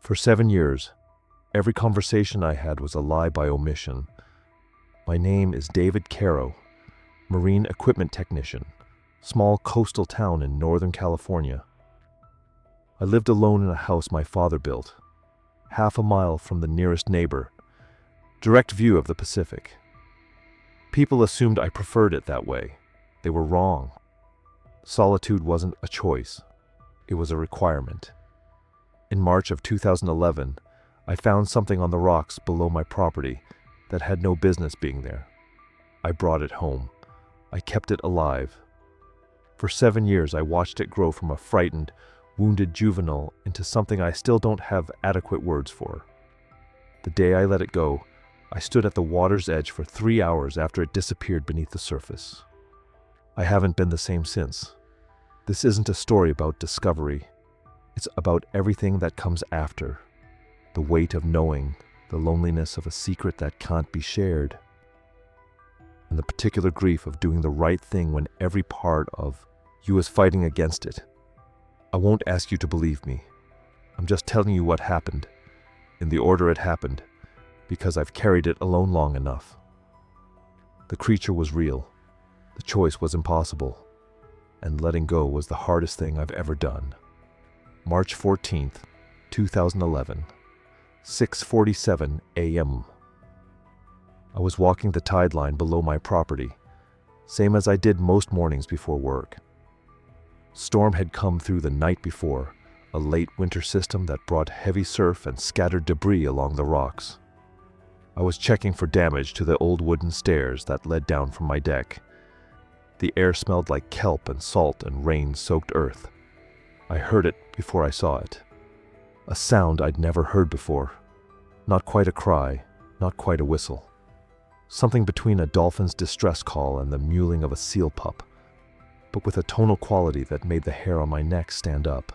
For 7 years, every conversation I had was a lie by omission. My name is David Caro, marine equipment technician, small coastal town in Northern California. I lived alone in a house my father built, half a mile from the nearest neighbor, direct view of the Pacific. People assumed I preferred it that way. They were wrong. Solitude wasn't a choice. It was a requirement. In March of 2011, I found something on the rocks below my property that had no business being there. I brought it home. I kept it alive. For 7 years, I watched it grow from a frightened, wounded juvenile into something I still don't have adequate words for. The day I let it go, I stood at the water's edge for 3 hours after it disappeared beneath the surface. I haven't been the same since. This isn't a story about discovery. It's about everything that comes after. The weight of knowing, the loneliness of a secret that can't be shared, and the particular grief of doing the right thing when every part of you is fighting against it. I won't ask you to believe me. I'm just telling you what happened, in the order it happened, because I've carried it alone long enough. The creature was real. The choice was impossible. And letting go was the hardest thing I've ever done. March 14th, 2011, 6:47 a.m. I was walking the tide line below my property, same as I did most mornings before work. Storm had come through the night before, a late winter system that brought heavy surf and scattered debris along the rocks. I was checking for damage to the old wooden stairs that led down from my deck. The air smelled like kelp and salt and rain-soaked earth. I heard it before I saw it. A sound I'd never heard before. Not quite a cry, not quite a whistle. Something between a dolphin's distress call and the mewling of a seal pup, but with a tonal quality that made the hair on my neck stand up.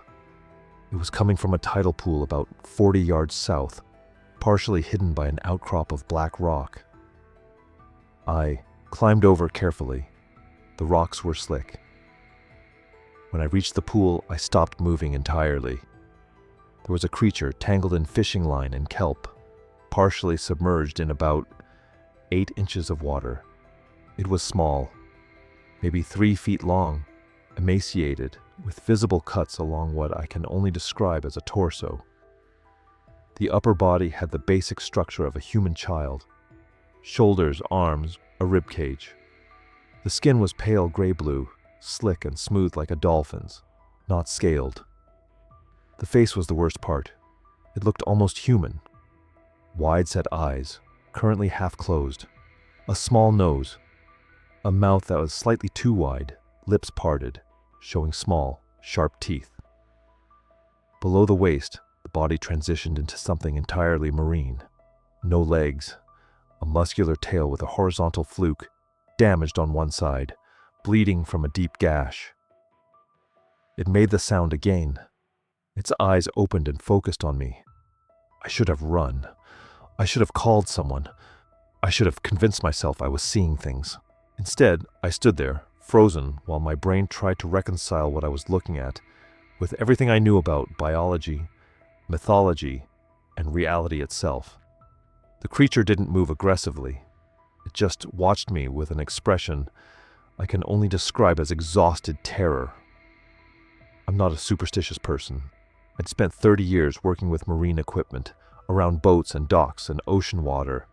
It was coming from a tidal pool about 40 yards south, partially hidden by an outcrop of black rock. I climbed over carefully. The rocks were slick. When I reached the pool, I stopped moving entirely. There was a creature tangled in fishing line and kelp, partially submerged in about 8 inches of water. It was small, maybe 3 feet long, emaciated, with visible cuts along what I can only describe as a torso. The upper body had the basic structure of a human child: shoulders, arms, a rib cage. The skin was pale gray-blue, slick and smooth like a dolphin's, not scaled. The face was the worst part. It looked almost human. Wide-set eyes, currently half closed. A small nose. A mouth that was slightly too wide, lips parted, showing small, sharp teeth. Below the waist, the body transitioned into something entirely marine. No legs. A muscular tail with a horizontal fluke, damaged on one side, bleeding from a deep gash. It made the sound again. Its eyes opened and focused on me. I should have run. I should have called someone. I should have convinced myself I was seeing things. Instead, I stood there, frozen, while my brain tried to reconcile what I was looking at with everything I knew about biology, mythology, and reality itself. The creature didn't move aggressively. It just watched me with an expression I can only describe as exhausted terror. I'm not a superstitious person. I'd spent 30 years working with marine equipment, around boats and docks and ocean water.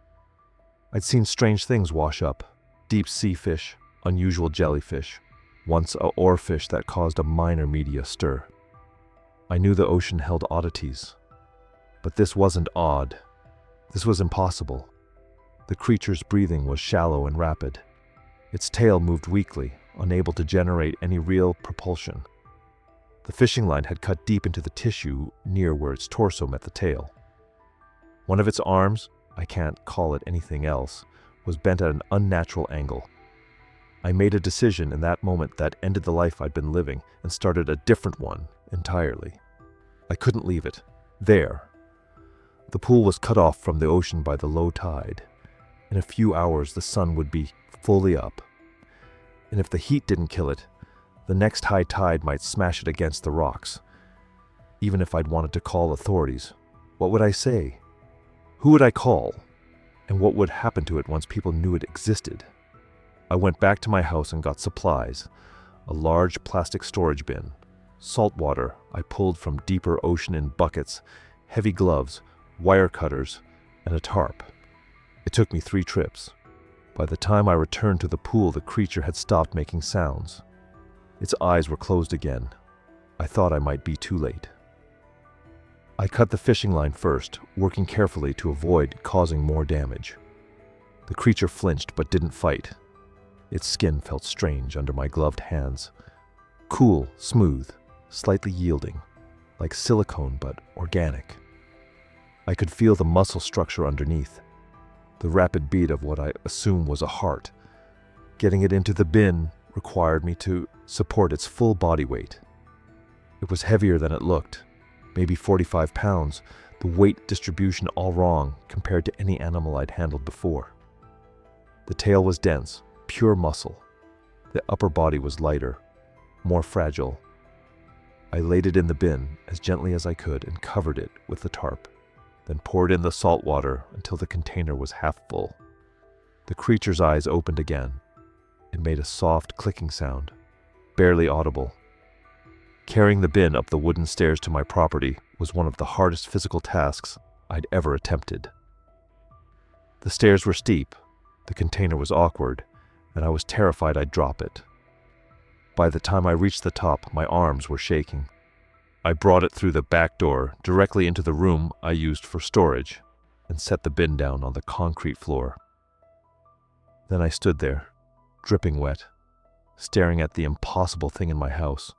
I'd seen strange things wash up: deep sea fish, unusual jellyfish, once a oarfish that caused a minor media stir. I knew the ocean held oddities. But this wasn't odd. This was impossible. The creature's breathing was shallow and rapid. Its tail moved weakly, unable to generate any real propulsion. The fishing line had cut deep into the tissue near where its torso met the tail. One of its arms, I can't call it anything else, was bent at an unnatural angle. I made a decision in that moment that ended the life I'd been living and started a different one entirely. I couldn't leave it. There. The pool was cut off from the ocean by the low tide. In a few hours, the sun would be fully up. And if the heat didn't kill it, the next high tide might smash it against the rocks. Even if I'd wanted to call authorities, What would I say? Who would I call? And what would happen to it once people knew it existed? I went back to my house and got supplies, a large plastic storage bin, salt water I pulled from deeper ocean in buckets, heavy gloves, wire cutters, and a tarp. It took me 3 trips. By the time I returned to the pool, the creature had stopped making sounds. Its eyes were closed again. I thought I might be too late. I cut the fishing line first, working carefully to avoid causing more damage. The creature flinched but didn't fight. Its skin felt strange under my gloved hands. Cool, smooth, slightly yielding, like silicone but organic. I could feel the muscle structure underneath, the rapid beat of what I assume was a heart. Getting it into the bin required me to support its full body weight. It was heavier than it looked, maybe 45 pounds, the weight distribution all wrong compared to any animal I'd handled before. The tail was dense, pure muscle. The upper body was lighter, more fragile. I laid it in the bin as gently as I could and covered it with the tarp, then poured in the salt water until the container was half full. The creature's eyes opened again. It made a soft clicking sound, barely audible. Carrying the bin up the wooden stairs to my property was one of the hardest physical tasks I'd ever attempted. The stairs were steep, the container was awkward, and I was terrified I'd drop it. By the time I reached the top, my arms were shaking. I brought it through the back door, directly into the room I used for storage, and set the bin down on the concrete floor. Then I stood there, dripping wet, staring at the impossible thing in my house,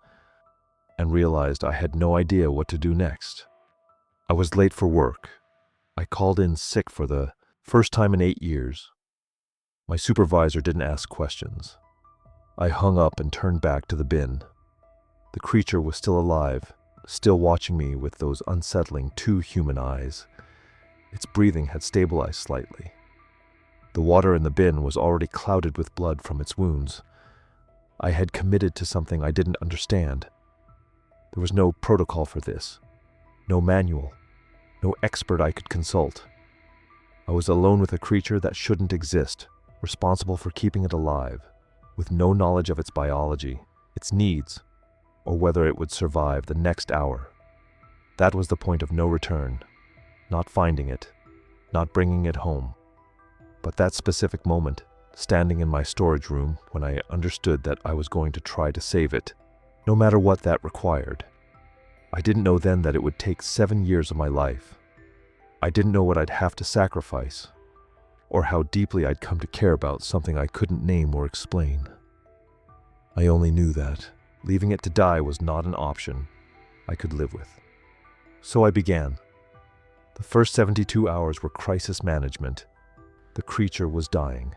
and realized I had no idea what to do next. I was late for work. I called in sick for the first time in 8 years. My supervisor didn't ask questions. I hung up and turned back to the bin. The creature was still alive, still watching me with those unsettling 2 human eyes. Its breathing had stabilized slightly. The water in the bin was already clouded with blood from its wounds. I had committed to something I didn't understand. There was no protocol for this, no manual, no expert I could consult. I was alone with a creature that shouldn't exist, responsible for keeping it alive, with no knowledge of its biology, its needs, or whether it would survive the next hour. That was the point of no return, not finding it, not bringing it home. But that specific moment, standing in my storage room when I understood that I was going to try to save it, no matter what that required. I didn't know then that it would take 7 years of my life. I didn't know what I'd have to sacrifice, or how deeply I'd come to care about something I couldn't name or explain. I only knew that leaving it to die was not an option I could live with. So I began. The first 72 hours were crisis management. The creature was dying.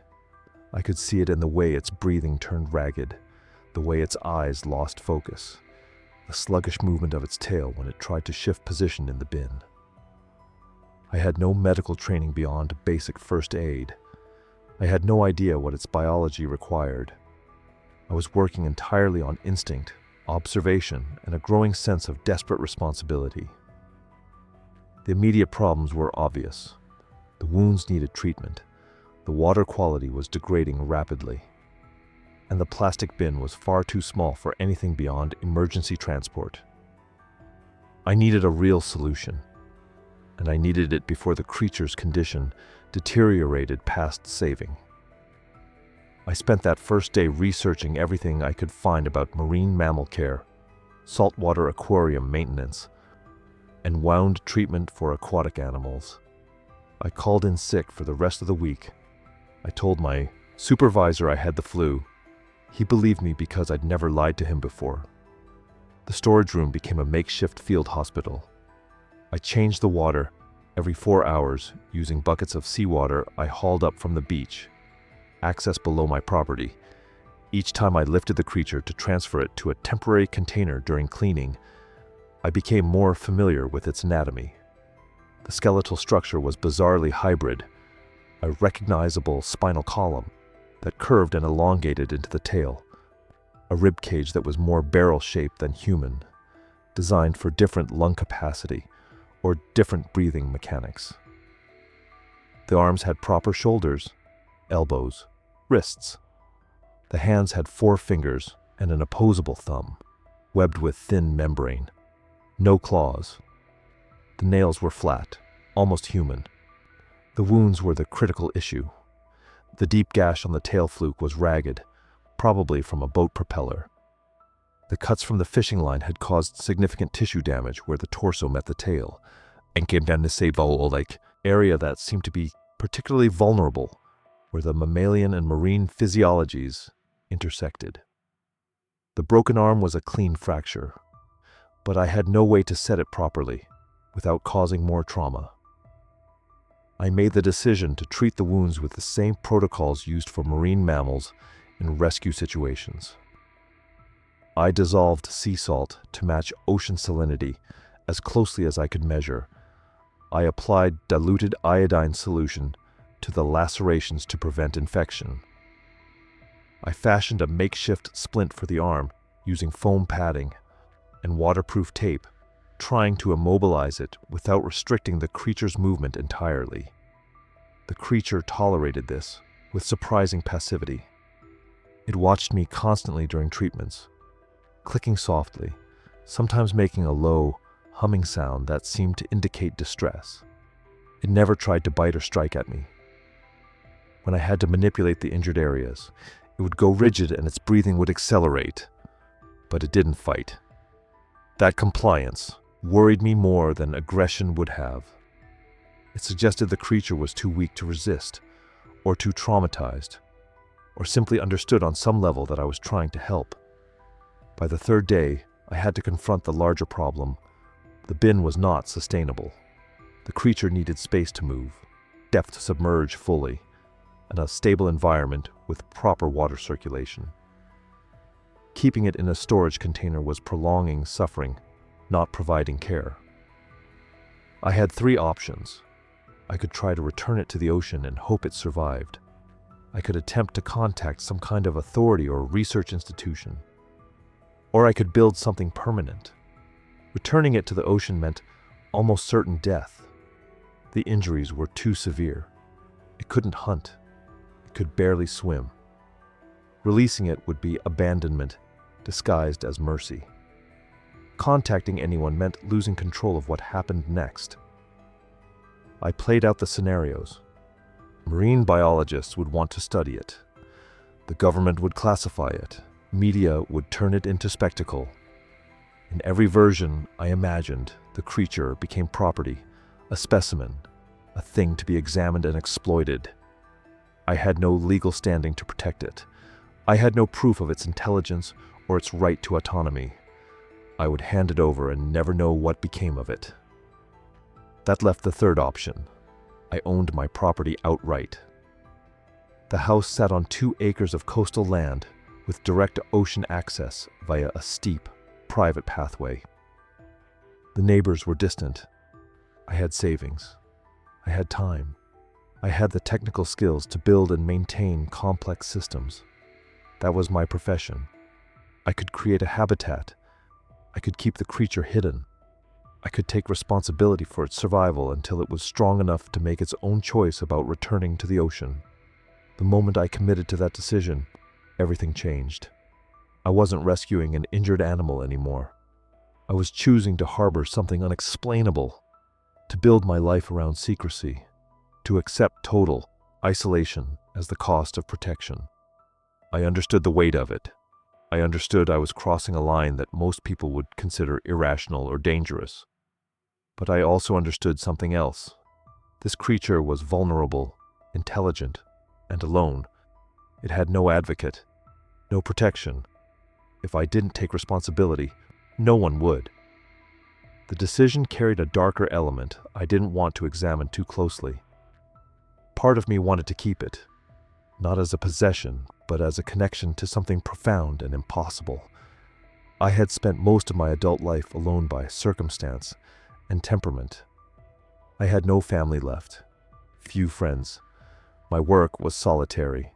I could see it in the way its breathing turned ragged, the way its eyes lost focus, the sluggish movement of its tail when it tried to shift position in the bin. I had no medical training beyond basic first aid. I had no idea what its biology required. I was working entirely on instinct, observation, and a growing sense of desperate responsibility. The immediate problems were obvious. The wounds needed treatment. The water quality was degrading rapidly. And the plastic bin was far too small for anything beyond emergency transport. I needed a real solution, and I needed it before the creature's condition deteriorated past saving. I spent that first day researching everything I could find about marine mammal care, saltwater aquarium maintenance, and wound treatment for aquatic animals. I called in sick for the rest of the week. I told my supervisor I had the flu. He believed me because I'd never lied to him before. The storage room became a makeshift field hospital. I changed the water every 4 hours using buckets of seawater I hauled up from the beach, access below my property. Each time I lifted the creature to transfer it to a temporary container during cleaning, I became more familiar with its anatomy. The skeletal structure was bizarrely hybrid, a recognizable spinal column that curved and elongated into the tail, a rib cage that was more barrel-shaped than human, designed for different lung capacity, or different breathing mechanics. The arms had proper shoulders, elbows, wrists. The hands had 4 fingers and an opposable thumb, webbed with thin membrane. No claws. The nails were flat, almost human. The wounds were the critical issue. The deep gash on the tail fluke was ragged, probably from a boat propeller. The cuts from the fishing line had caused significant tissue damage where the torso met the tail, and came down to Seibo-like area that seemed to be particularly vulnerable, where the mammalian and marine physiologies intersected. The broken arm was a clean fracture, but I had no way to set it properly without causing more trauma. I made the decision to treat the wounds with the same protocols used for marine mammals in rescue situations. I dissolved sea salt to match ocean salinity as closely as I could measure. I applied diluted iodine solution to the lacerations to prevent infection. I fashioned a makeshift splint for the arm using foam padding and waterproof tape, trying to immobilize it without restricting the creature's movement entirely. The creature tolerated this with surprising passivity. It watched me constantly during treatments, clicking softly, sometimes making a low, humming sound that seemed to indicate distress. It never tried to bite or strike at me. When I had to manipulate the injured areas, it would go rigid and its breathing would accelerate, but it didn't fight. That compliance worried me more than aggression would have. It suggested the creature was too weak to resist, or too traumatized, or simply understood on some level that I was trying to help. By the 3rd day, I had to confront the larger problem. The bin was not sustainable. The creature needed space to move, depth to submerge fully, and a stable environment with proper water circulation. Keeping it in a storage container was prolonging suffering, not providing care. I had 3 options. I could try to return it to the ocean and hope it survived. I could attempt to contact some kind of authority or research institution. Or I could build something permanent. Returning it to the ocean meant almost certain death. The injuries were too severe. It couldn't hunt. It could barely swim. Releasing it would be abandonment disguised as mercy. Contacting anyone meant losing control of what happened next. I played out the scenarios. Marine biologists would want to study it. The government would classify it. Media would turn it into spectacle. In every version I imagined, the creature became property, a specimen, a thing to be examined and exploited. I had no legal standing to protect it. I had no proof of its intelligence or its right to autonomy. I would hand it over and never know what became of it. That left the 3rd option. I owned my property outright. The house sat on 2 acres of coastal land with direct ocean access via a steep, private pathway. The neighbors were distant. I had savings. I had time. I had the technical skills to build and maintain complex systems. That was my profession. I could create a habitat. I could keep the creature hidden. I could take responsibility for its survival until it was strong enough to make its own choice about returning to the ocean. The moment I committed to that decision, everything changed. I wasn't rescuing an injured animal anymore. I was choosing to harbor something unexplainable, to build my life around secrecy, to accept total isolation as the cost of protection. I understood the weight of it. I understood I was crossing a line that most people would consider irrational or dangerous. But I also understood something else. This creature was vulnerable, intelligent, and alone. It had no advocate, no protection. If I didn't take responsibility, no one would. The decision carried a darker element I didn't want to examine too closely. Part of me wanted to keep it, not as a possession, but as a connection to something profound and impossible. I had spent most of my adult life alone by circumstance and temperament. I had no family left, few friends. My work was solitary.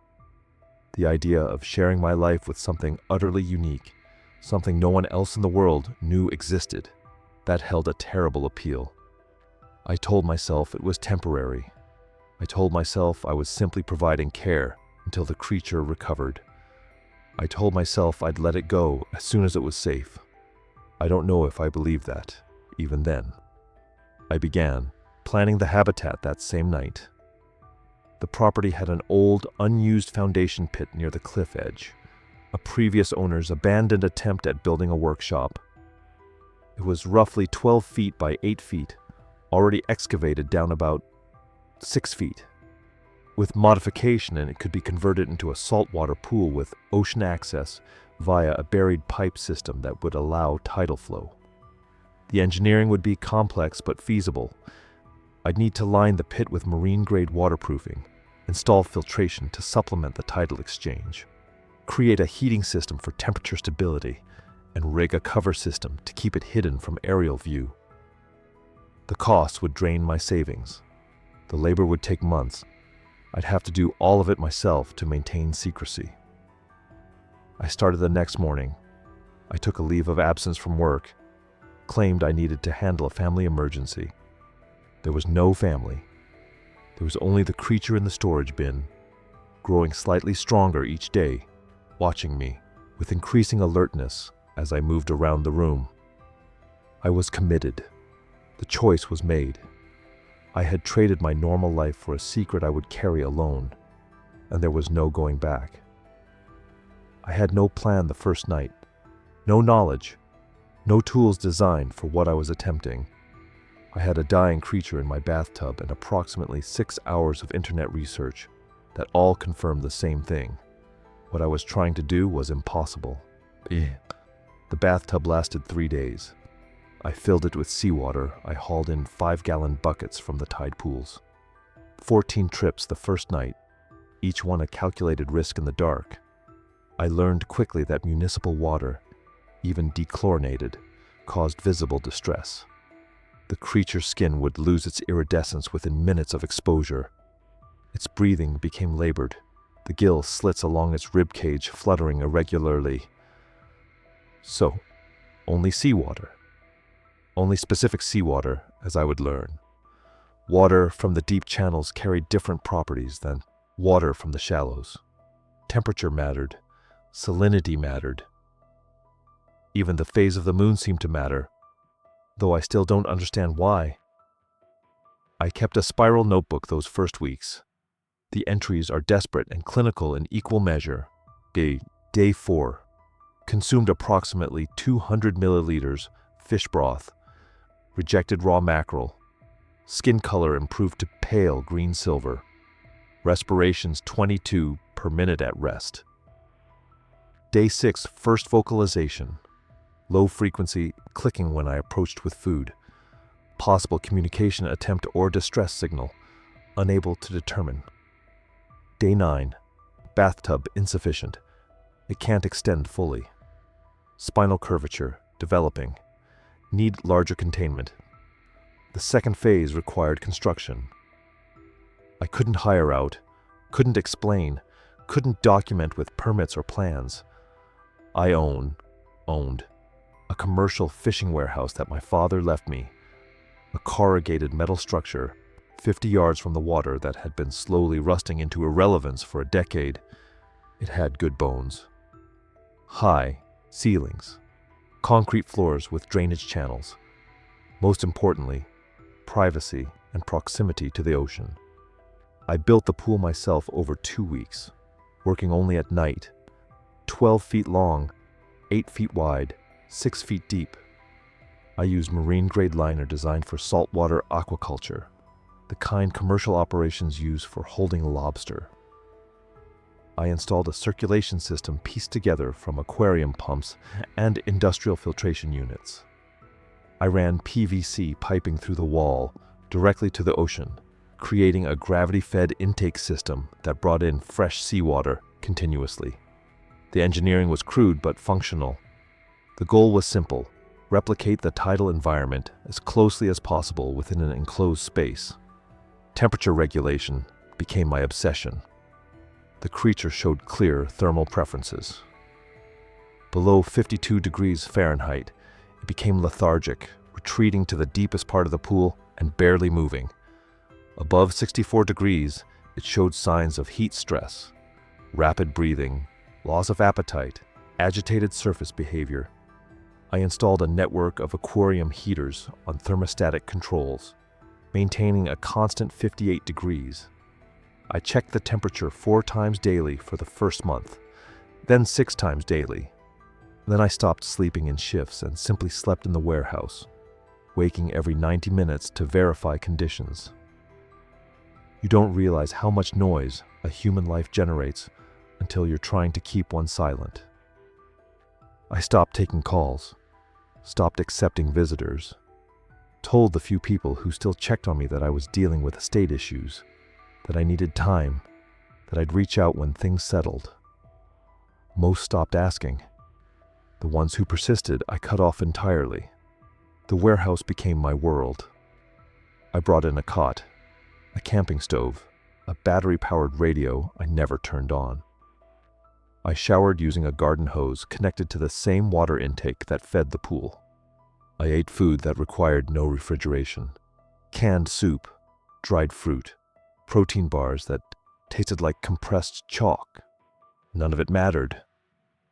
The idea of sharing my life with something utterly unique, something no one else in the world knew existed, that held a terrible appeal. I told myself it was temporary. I told myself I was simply providing care until the creature recovered. I told myself I'd let it go as soon as it was safe. I don't know if I believed that, even then. I began planning the habitat that same night. The property had an old, unused foundation pit near the cliff edge, a previous owner's abandoned attempt at building a workshop. It was roughly 12 feet by 8 feet, already excavated down about 6 feet. With modification, and it could be converted into a saltwater pool with ocean access via a buried pipe system that would allow tidal flow. The engineering would be complex but feasible. I'd need to line the pit with marine-grade waterproofing, install filtration to supplement the tidal exchange, create a heating system for temperature stability, and rig a cover system to keep it hidden from aerial view. The costs would drain my savings. The labor would take months. I'd have to do all of it myself to maintain secrecy. I started the next morning. I took a leave of absence from work, claimed I needed to handle a family emergency. There was no family. There was only the creature in the storage bin, growing slightly stronger each day, watching me with increasing alertness as I moved around the room. I was committed. The choice was made. I had traded my normal life for a secret I would carry alone, and there was no going back. I had no plan the first night, no knowledge, no tools designed for what I was attempting. I had a dying creature in my bathtub and approximately 6 hours of internet research that all confirmed the same thing. What I was trying to do was impossible. The bathtub lasted 3 days. I filled it with seawater. I hauled in 5-gallon buckets from the tide pools. 14 trips the first night, each one a calculated risk in the dark. I learned quickly that municipal water, even dechlorinated, caused visible distress. The creature's skin would lose its iridescence within minutes of exposure. Its breathing became labored, the gill slits along its rib cage fluttering irregularly. So, only seawater. Only specific seawater, as I would learn. Water from the deep channels carried different properties than water from the shallows. Temperature mattered. Salinity mattered. Even the phase of the moon seemed to matter, though I still don't understand why. I kept a spiral notebook those first weeks. The entries are desperate and clinical in equal measure. Day 4. Consumed approximately 200 milliliters fish broth. Rejected raw mackerel. Skin color improved to pale green-silver. Respirations 22 per minute at rest. Day 6, first vocalization. Low frequency clicking when I approached with food. Possible communication attempt or distress signal. Unable to determine. Day 9, bathtub insufficient. It can't extend fully. Spinal curvature developing. Need larger containment. The second phase required construction. I couldn't hire out, couldn't explain, couldn't document with permits or plans. I owned a commercial fishing warehouse that my father left me, a corrugated metal structure 50 yards from the water that had been slowly rusting into irrelevance for a decade. It had good bones. High ceilings, concrete floors with drainage channels. Most importantly, privacy and proximity to the ocean. I built the pool myself over 2 weeks, working only at night. 12 feet long, 8 feet wide, 6 feet deep. I used marine-grade liner designed for saltwater aquaculture, the kind commercial operations use for holding lobster. I installed a circulation system pieced together from aquarium pumps and industrial filtration units. I ran PVC piping through the wall directly to the ocean, creating a gravity-fed intake system that brought in fresh seawater continuously. The engineering was crude but functional. The goal was simple: replicate the tidal environment as closely as possible within an enclosed space. Temperature regulation became my obsession. The creature showed clear thermal preferences. Below 52 degrees Fahrenheit, it became lethargic, retreating to the deepest part of the pool and barely moving. Above 64 degrees, it showed signs of heat stress, rapid breathing, loss of appetite, agitated surface behavior. I installed a network of aquarium heaters on thermostatic controls, maintaining a constant 58 degrees. I checked the temperature 4 times daily for the first month, then 6 times daily. Then I stopped sleeping in shifts and simply slept in the warehouse, waking every 90 minutes to verify conditions. You don't realize how much noise a human life generates until you're trying to keep one silent. I stopped taking calls, stopped accepting visitors, told the few people who still checked on me that I was dealing with estate issues, that I needed time, that I'd reach out when things settled. Most stopped asking. The ones who persisted, I cut off entirely. The warehouse became my world. I brought in a cot, a camping stove, a battery-powered radio I never turned on. I showered using a garden hose connected to the same water intake that fed the pool. I ate food that required no refrigeration. Canned soup, dried fruit, protein bars that tasted like compressed chalk. None of it mattered.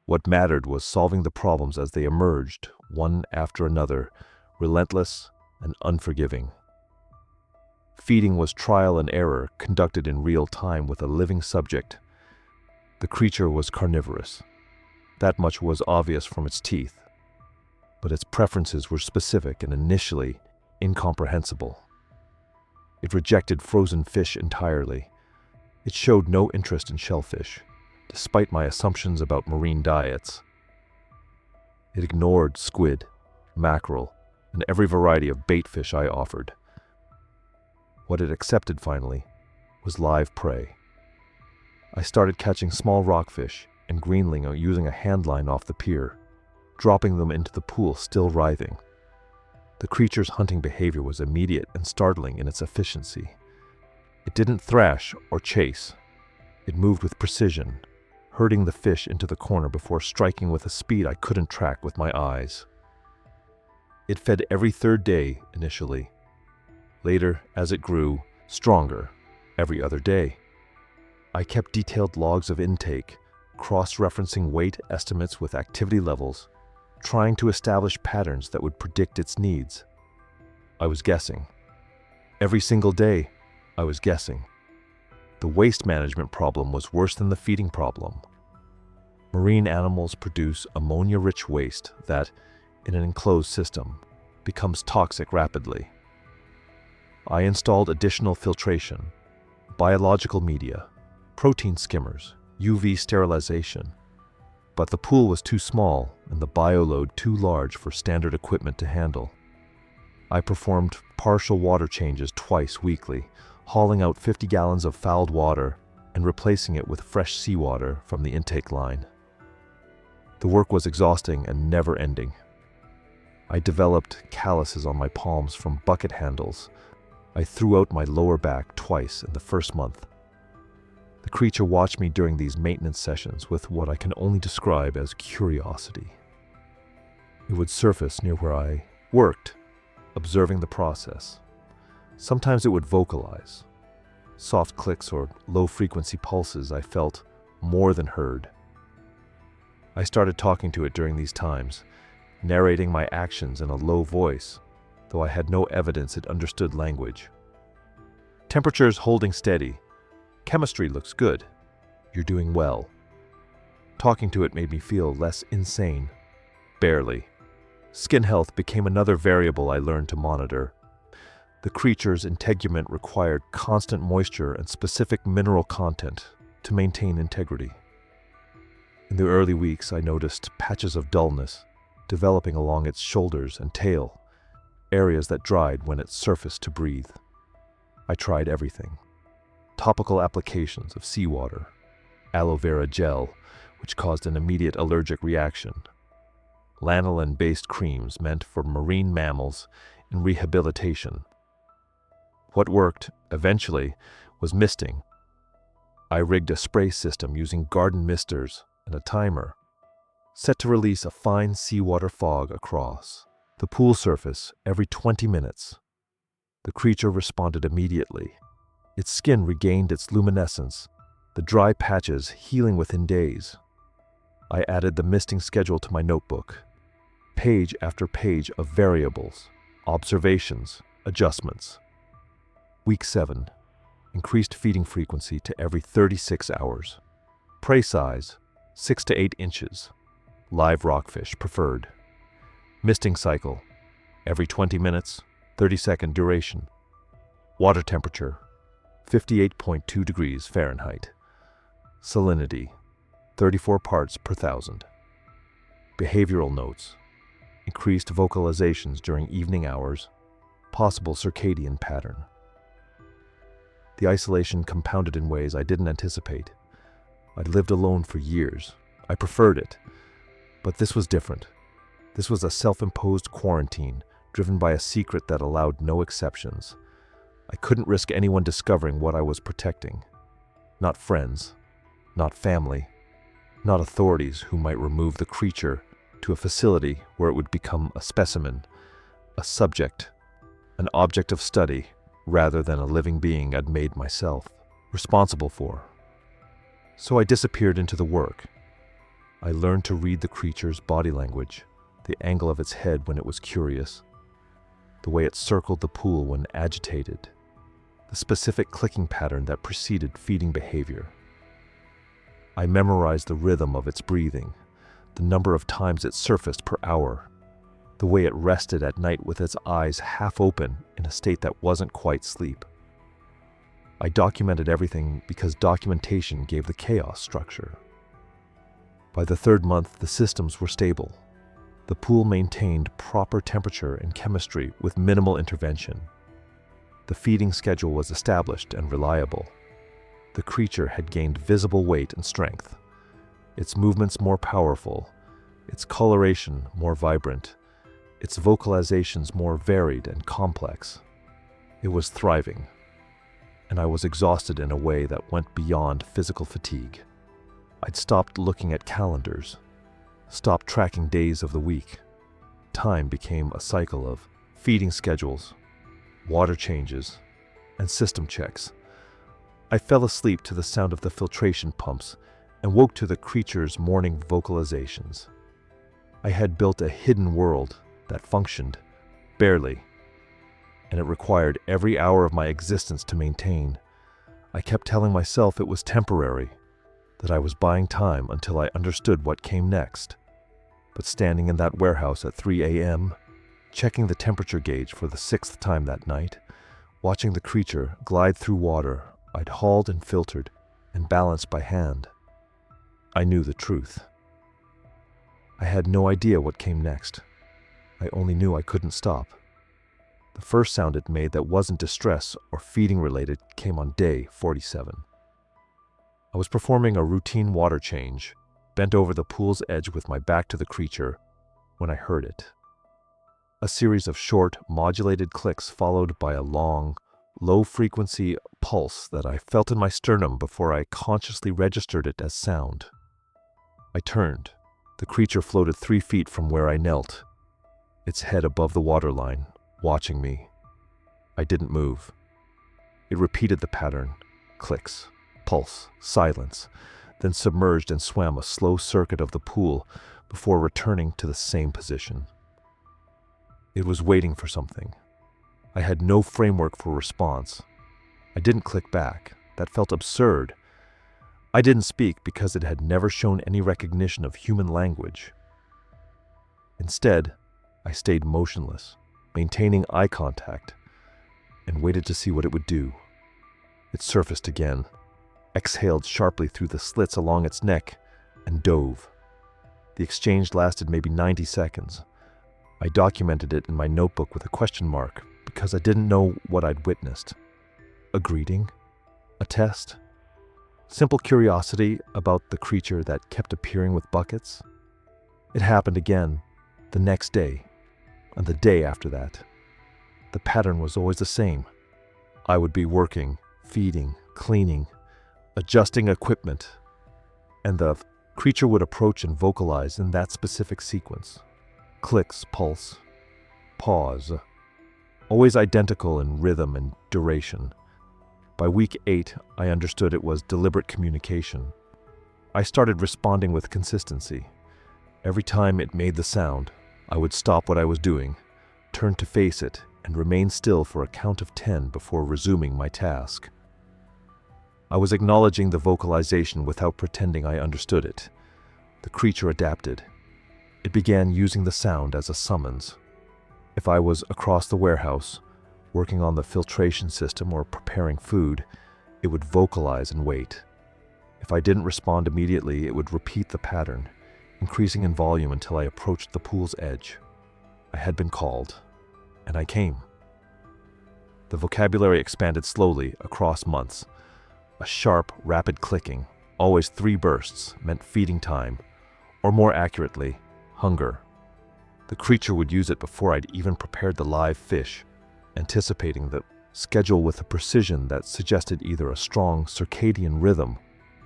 What mattered was solving the problems as they emerged, one after another, relentless and unforgiving. Feeding was trial and error conducted in real time with a living subject. The creature was carnivorous. That much was obvious from its teeth. But its preferences were specific and initially incomprehensible. It rejected frozen fish entirely. It showed no interest in shellfish, despite my assumptions about marine diets. It ignored squid, mackerel, and every variety of bait fish I offered. What it accepted finally was live prey. I started catching small rockfish and greenling using a hand line off the pier, dropping them into the pool still writhing. The creature's hunting behavior was immediate and startling in its efficiency. It didn't thrash or chase. It moved with precision, herding the fish into the corner before striking with a speed I couldn't track with my eyes. It fed every third day initially. Later, as it grew, stronger, every other day. I kept detailed logs of intake, cross-referencing weight estimates with activity levels, trying to establish patterns that would predict its needs. I was guessing. Every single day, I was guessing. The waste management problem was worse than the feeding problem. Marine animals produce ammonia-rich waste that, in an enclosed system, becomes toxic rapidly. I installed additional filtration, biological media, protein skimmers, UV sterilization. But the pool was too small and the bioload too large for standard equipment to handle. I performed partial water changes twice weekly, hauling out 50 gallons of fouled water and replacing it with fresh seawater from the intake line. The work was exhausting and never-ending. I developed calluses on my palms from bucket handles. I threw out my lower back twice in the first month. The creature watched me during these maintenance sessions with what I can only describe as curiosity. It would surface near where I worked, observing the process. Sometimes it would vocalize. Soft clicks or low-frequency pulses I felt more than heard. I started talking to it during these times, narrating my actions in a low voice, though I had no evidence it understood language. Temperature's holding steady. Chemistry looks good. You're doing well. Talking to it made me feel less insane. Barely. Skin health became another variable I learned to monitor. The creature's integument required constant moisture and specific mineral content to maintain integrity. In the early weeks, I noticed patches of dullness developing along its shoulders and tail, areas that dried when it surfaced to breathe. I tried everything. Topical applications of seawater, aloe vera gel, which caused an immediate allergic reaction, lanolin-based creams meant for marine mammals in rehabilitation. What worked, eventually, was misting. I rigged a spray system using garden misters and a timer, set to release a fine seawater fog across the pool surface every 20 minutes. The creature responded immediately. Its skin regained its luminescence, the dry patches healing within days. I added the misting schedule to my notebook. Page after page of variables, observations, adjustments. Week 7. Increased feeding frequency to every 36 hours. Prey size, 6 to 8 inches. Live rockfish preferred. Misting cycle, every 20 minutes, 30-second duration. Water temperature, 58.2 degrees Fahrenheit. Salinity, 34 parts per thousand. Behavioral notes, increased vocalizations during evening hours, possible circadian pattern. The isolation compounded in ways I didn't anticipate. I'd lived alone for years. I preferred it. But this was different. This was a self-imposed quarantine, driven by a secret that allowed no exceptions. I couldn't risk anyone discovering what I was protecting. Not friends, not family, not authorities who might remove the creature to a facility where it would become a specimen, a subject, an object of study, rather than a living being I'd made myself responsible for. So I disappeared into the work. I learned to read the creature's body language, the angle of its head when it was curious, the way it circled the pool when agitated, the specific clicking pattern that preceded feeding behavior. I memorized the rhythm of its breathing, the number of times it surfaced per hour, the way it rested at night with its eyes half open in a state that wasn't quite sleep. I documented everything because documentation gave the chaos structure. By the 3rd month, the systems were stable. The pool maintained proper temperature and chemistry with minimal intervention. The feeding schedule was established and reliable. The creature had gained visible weight and strength, its movements more powerful, its coloration more vibrant, its vocalizations more varied and complex. It was thriving, and I was exhausted in a way that went beyond physical fatigue. I'd stopped looking at calendars, stopped tracking days of the week. Time became a cycle of feeding schedules, water changes, and system checks. I fell asleep to the sound of the filtration pumps and woke to the creature's morning vocalizations. I had built a hidden world that functioned, barely, and it required every hour of my existence to maintain. I kept telling myself it was temporary, that I was buying time until I understood what came next. But standing in that warehouse at 3 a.m., checking the temperature gauge for the 6th time that night, watching the creature glide through water I'd hauled and filtered and balanced by hand, I knew the truth. I had no idea what came next. I only knew I couldn't stop. The first sound it made that wasn't distress or feeding related came on day 47. I was performing a routine water change, bent over the pool's edge with my back to the creature, when I heard it. A series of short, modulated clicks followed by a long, low-frequency pulse that I felt in my sternum before I consciously registered it as sound. I turned. The creature floated 3 feet from where I knelt, its head above the waterline, watching me. I didn't move. It repeated the pattern, clicks, pulse, silence, then submerged and swam a slow circuit of the pool before returning to the same position. It was waiting for something. I had no framework for response. I didn't click back. That felt absurd. I didn't speak because it had never shown any recognition of human language. Instead, I stayed motionless, maintaining eye contact, and waited to see what it would do. It surfaced again, exhaled sharply through the slits along its neck, and dove. The exchange lasted maybe 90 seconds. I documented it in my notebook with a question mark because I didn't know what I'd witnessed. A greeting? A test? Simple curiosity about the creature that kept appearing with buckets? It happened again, the next day, and the day after that. The pattern was always the same. I would be working, feeding, cleaning, adjusting equipment, and the creature would approach and vocalize in that specific sequence. Clicks, pulse, pause, always identical in rhythm and duration. By week 8, I understood it was deliberate communication. I started responding with consistency. Every time it made the sound, I would stop what I was doing, turn to face it, and remain still for a count of 10 before resuming my task. I was acknowledging the vocalization without pretending I understood it. The creature adapted. It began using the sound as a summons. If I was across the warehouse, working on the filtration system or preparing food, it would vocalize and wait. If I didn't respond immediately, it would repeat the pattern, increasing in volume until I approached the pool's edge. I had been called, and I came. The vocabulary expanded slowly across months. A sharp, rapid clicking, always 3 bursts, meant feeding time, or more accurately, hunger. The creature would use it before I'd even prepared the live fish, anticipating the schedule with a precision that suggested either a strong circadian rhythm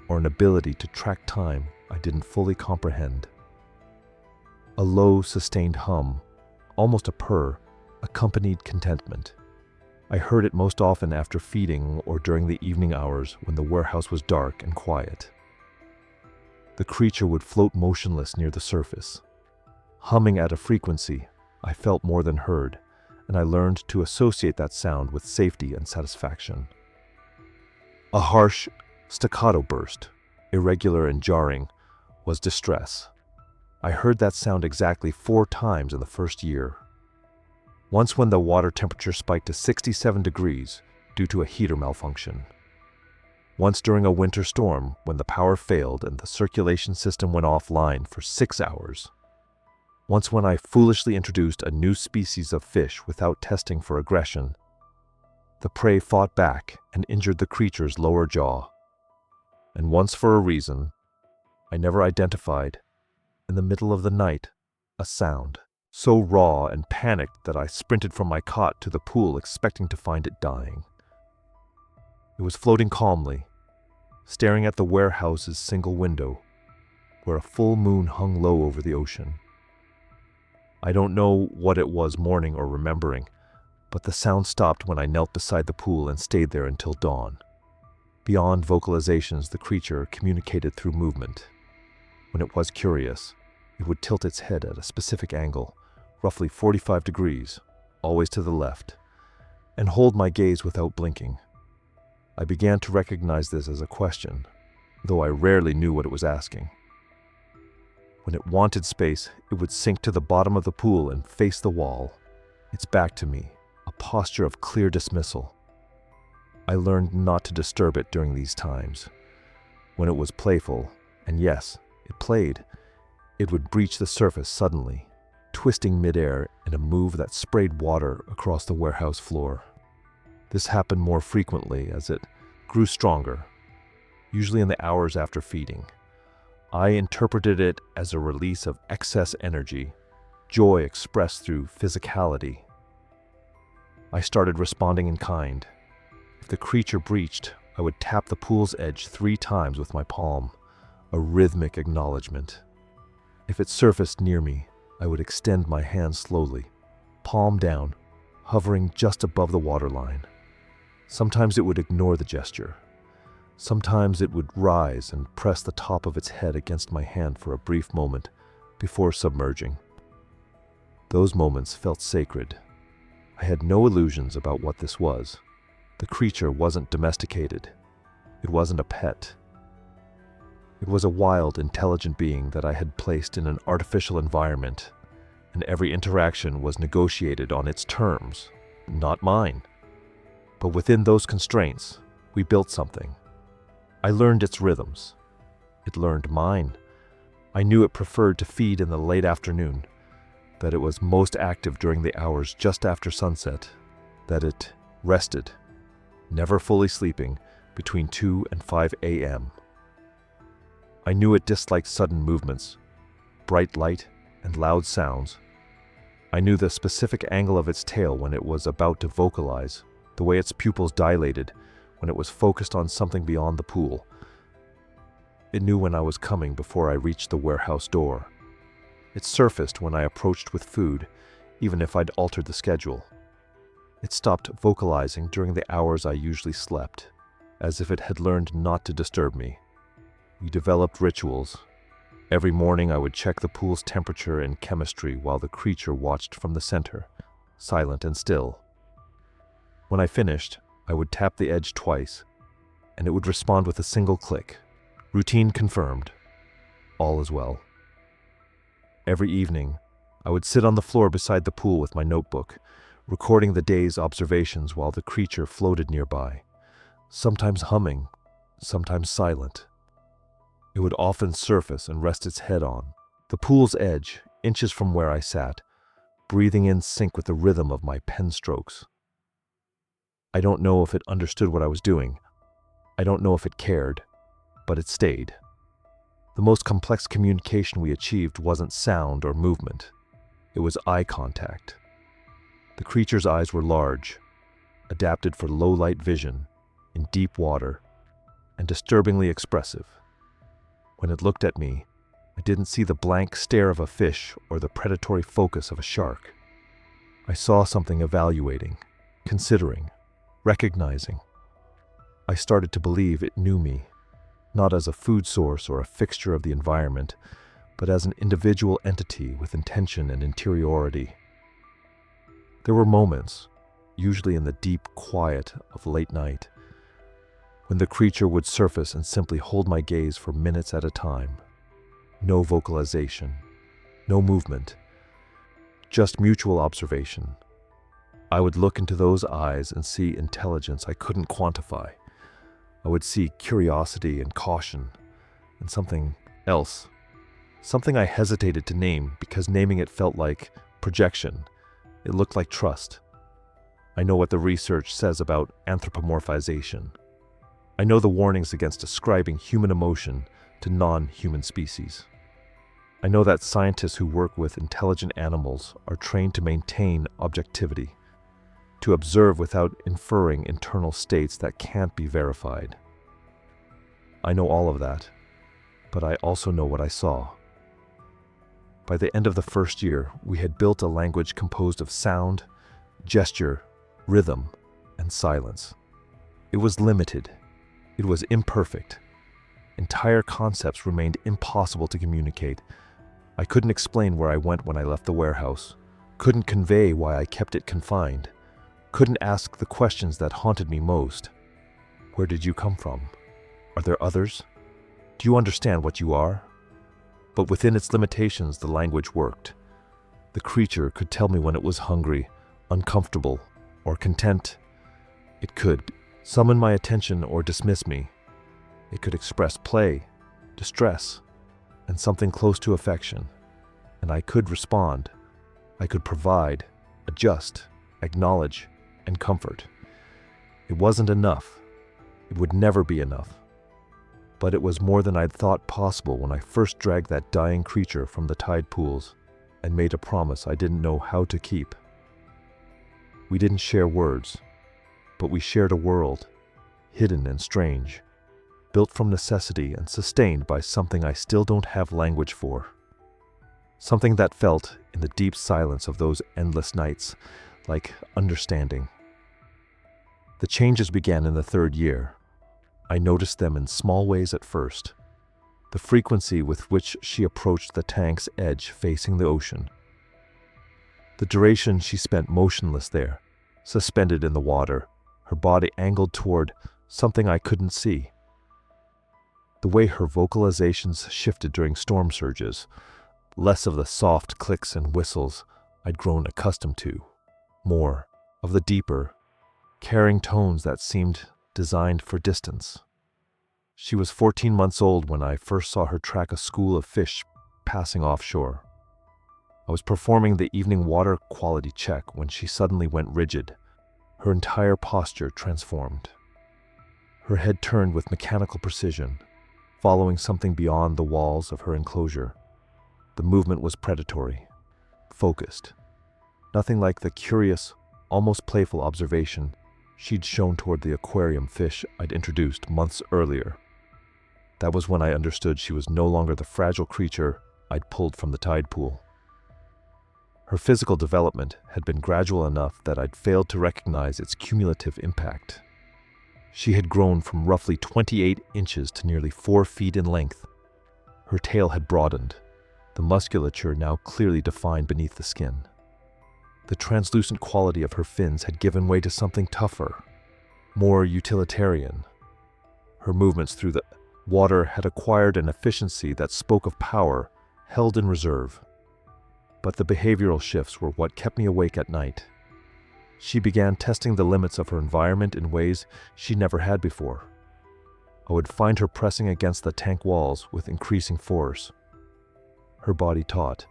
or an ability to track time I didn't fully comprehend. A low, sustained hum, almost a purr, accompanied contentment. I heard it most often after feeding or during the evening hours when the warehouse was dark and quiet. The creature would float motionless near the surface. Humming at a frequency I felt more than heard, and I learned to associate that sound with safety and satisfaction. A harsh, staccato burst, irregular and jarring, was distress. I heard that sound exactly 4 times in the first year. Once when the water temperature spiked to 67 degrees due to a heater malfunction. Once during a winter storm when the power failed and the circulation system went offline for 6 hours. Once when I foolishly introduced a new species of fish without testing for aggression. The prey fought back and injured the creature's lower jaw. And once for a reason I never identified, in the middle of the night, a sound so raw and panicked that I sprinted from my cot to the pool expecting to find it dying. It was floating calmly, staring at the warehouse's single window, where a full moon hung low over the ocean. I don't know what it was mourning or remembering, but the sound stopped when I knelt beside the pool and stayed there until dawn. Beyond vocalizations, the creature communicated through movement. When it was curious, it would tilt its head at a specific angle, roughly 45 degrees, always to the left, and hold my gaze without blinking. I began to recognize this as a question, though I rarely knew what it was asking. When it wanted space, it would sink to the bottom of the pool and face the wall, its back to me, a posture of clear dismissal. I learned not to disturb it during these times. When it was playful, and yes, it played, it would breach the surface suddenly, twisting midair in a move that sprayed water across the warehouse floor. This happened more frequently as it grew stronger, usually in the hours after feeding. I interpreted it as a release of excess energy, joy expressed through physicality. I started responding in kind. If the creature breached, I would tap the pool's edge 3 times with my palm, a rhythmic acknowledgement. If it surfaced near me, I would extend my hand slowly, palm down, hovering just above the waterline. Sometimes it would ignore the gesture. Sometimes it would rise and press the top of its head against my hand for a brief moment before submerging. Those moments felt sacred. I had no illusions about what this was. The creature wasn't domesticated. It wasn't a pet. It was a wild, intelligent being that I had placed in an artificial environment, and every interaction was negotiated on its terms, not mine. But within those constraints, we built something. I learned its rhythms. It learned mine. I knew it preferred to feed in the late afternoon, that it was most active during the hours just after sunset, that it rested, never fully sleeping, between 2 and 5 a.m. I knew it disliked sudden movements, bright light, and loud sounds. I knew the specific angle of its tail when it was about to vocalize, the way its pupils dilated when it was focused on something beyond the pool. It knew when I was coming before I reached the warehouse door. It surfaced when I approached with food, even if I'd altered the schedule. It stopped vocalizing during the hours I usually slept, as if it had learned not to disturb me. We developed rituals. Every morning I would check the pool's temperature and chemistry while the creature watched from the center, silent and still. When I finished, I would tap the edge twice, and it would respond with a single click. Routine confirmed. All is well. Every evening, I would sit on the floor beside the pool with my notebook, recording the day's observations while the creature floated nearby, sometimes humming, sometimes silent. It would often surface and rest its head on the pool's edge, inches from where I sat, breathing in sync with the rhythm of my pen strokes. I don't know if it understood what I was doing. I don't know if it cared, but it stayed. The most complex communication we achieved wasn't sound or movement. It was eye contact. The creature's eyes were large, adapted for low-light vision, in deep water, and disturbingly expressive. When it looked at me, I didn't see the blank stare of a fish or the predatory focus of a shark. I saw something evaluating, considering, recognizing. I started to believe it knew me, not as a food source or a fixture of the environment, but as an individual entity with intention and interiority. There were moments, usually in the deep quiet of late night, when the creature would surface and simply hold my gaze for minutes at a time. No vocalization, no movement, just mutual observation. I would look into those eyes and see intelligence I couldn't quantify. I would see curiosity and caution, and something else. Something I hesitated to name because naming it felt like projection. It looked like trust. I know what the research says about anthropomorphization. I know the warnings against ascribing human emotion to non-human species. I know that scientists who work with intelligent animals are trained to maintain objectivity, to observe without inferring internal states that can't be verified. I know all of that, but I also know what I saw. By the end of the first year, we had built a language composed of sound, gesture, rhythm, and silence. It was limited. It was imperfect. Entire concepts remained impossible to communicate. I couldn't explain where I went when I left the warehouse, couldn't convey why I kept it confined, couldn't ask the questions that haunted me most. Where did you come from? Are there others? Do you understand what you are? But within its limitations, the language worked. The creature could tell me when it was hungry, uncomfortable, or content. It could summon my attention or dismiss me. It could express play, distress, and something close to affection. And I could respond. I could provide, adjust, acknowledge, and comfort. It wasn't enough. It would never be enough. But it was more than I'd thought possible when I first dragged that dying creature from the tide pools and made a promise I didn't know how to keep. We didn't share words, but we shared a world, hidden and strange, built from necessity and sustained by something I still don't have language for. Something that felt, in the deep silence of those endless nights, like understanding. The changes began in the third year. I noticed them in small ways at first. The frequency with which she approached the tank's edge facing the ocean. The duration she spent motionless there, suspended in the water, her body angled toward something I couldn't see. The way her vocalizations shifted during storm surges, less of the soft clicks and whistles I'd grown accustomed to, more of the deeper, carrying tones that seemed designed for distance. She was 14 months old when I first saw her track a school of fish passing offshore. I was performing the evening water quality check when she suddenly went rigid. Her entire posture transformed. Her head turned with mechanical precision, following something beyond the walls of her enclosure. The movement was predatory, focused. Nothing like the curious, almost playful observation she'd shown toward the aquarium fish I'd introduced months earlier. That was when I understood she was no longer the fragile creature I'd pulled from the tide pool. Her physical development had been gradual enough that I'd failed to recognize its cumulative impact. She had grown from roughly 28 inches to nearly 4 feet in length. Her tail had broadened, the musculature now clearly defined beneath the skin. The translucent quality of her fins had given way to something tougher, more utilitarian. Her movements through the water had acquired an efficiency that spoke of power held in reserve. But the behavioral shifts were what kept me awake at night. She began testing the limits of her environment in ways she never had before. I would find her pressing against the tank walls with increasing force. Her body taut,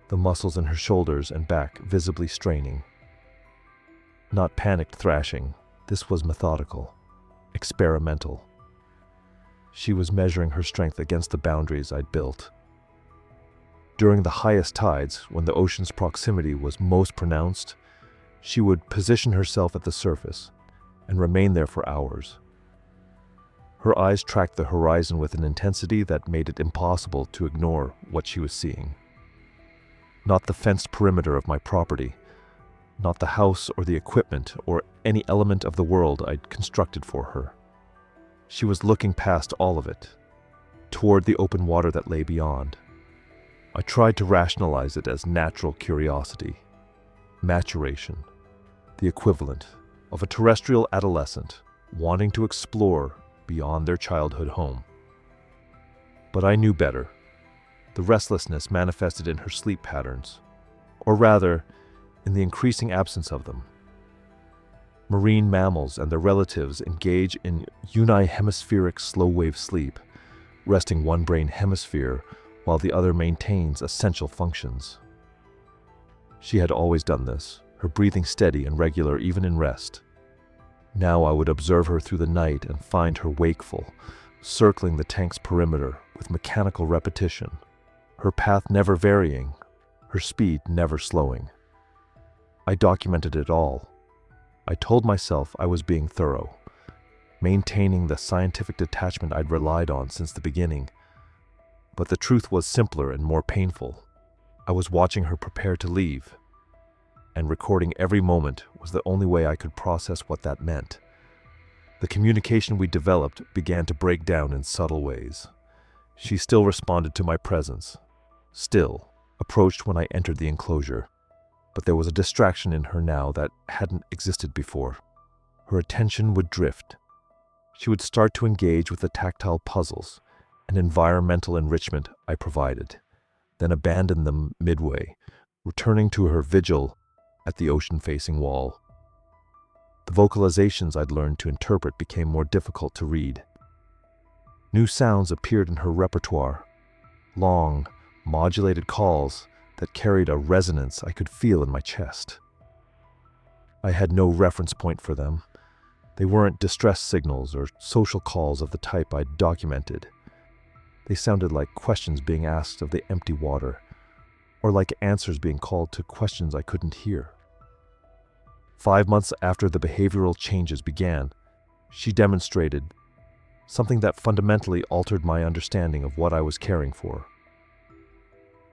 the muscles in her shoulders and back visibly straining. Not panicked thrashing, this was methodical, experimental. She was measuring her strength against the boundaries I'd built. During the highest tides, when the ocean's proximity was most pronounced, she would position herself at the surface and remain there for hours. Her eyes tracked the horizon with an intensity that made it impossible to ignore what she was seeing. Not the fenced perimeter of my property, not the house or the equipment or any element of the world I'd constructed for her. She was looking past all of it, toward the open water that lay beyond. I tried to rationalize it as natural curiosity, maturation, the equivalent of a terrestrial adolescent wanting to explore beyond their childhood home. But I knew better. The restlessness manifested in her sleep patterns, or rather, in the increasing absence of them. Marine mammals and their relatives engage in unihemispheric slow-wave sleep, resting one brain hemisphere while the other maintains essential functions. She had always done this, her breathing steady and regular even in rest. Now I would observe her through the night and find her wakeful, circling the tank's perimeter with mechanical repetition, her path never varying, her speed never slowing. I documented it all. I told myself I was being thorough, maintaining the scientific detachment I'd relied on since the beginning. But the truth was simpler and more painful. I was watching her prepare to leave, and recording every moment was the only way I could process what that meant. The communication we developed began to break down in subtle ways. She still responded to my presence, still approached when I entered the enclosure, but there was a distraction in her now that hadn't existed before. Her attention would drift. She would start to engage with the tactile puzzles and environmental enrichment I provided, then abandon them midway, returning to her vigil at the ocean-facing wall. The vocalizations I'd learned to interpret became more difficult to read. New sounds appeared in her repertoire, long, modulated calls that carried a resonance I could feel in my chest. I had no reference point for them. They weren't distress signals or social calls of the type I'd documented. They sounded like questions being asked of the empty water, or like answers being called to questions I couldn't hear. 5 months after the behavioral changes began, she demonstrated something that fundamentally altered my understanding of what I was caring for.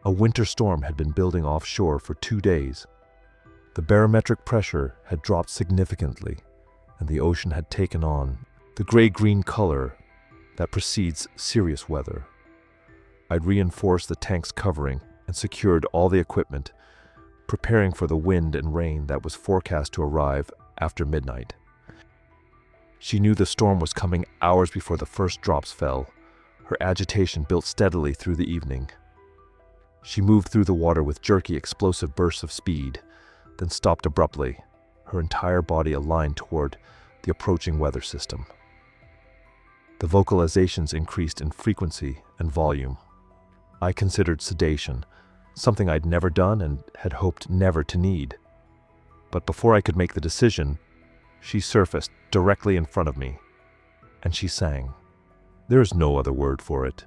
A winter storm had been building offshore for 2 days. The barometric pressure had dropped significantly, and the ocean had taken on the gray-green color that precedes serious weather. I'd reinforced the tank's covering and secured all the equipment, preparing for the wind and rain that was forecast to arrive after midnight. She knew the storm was coming hours before the first drops fell. Her agitation built steadily through the evening. She moved through the water with jerky, explosive bursts of speed, then stopped abruptly, her entire body aligned toward the approaching weather system. The vocalizations increased in frequency and volume. I considered sedation, something I'd never done and had hoped never to need. But before I could make the decision, she surfaced directly in front of me, and she sang. There is no other word for it.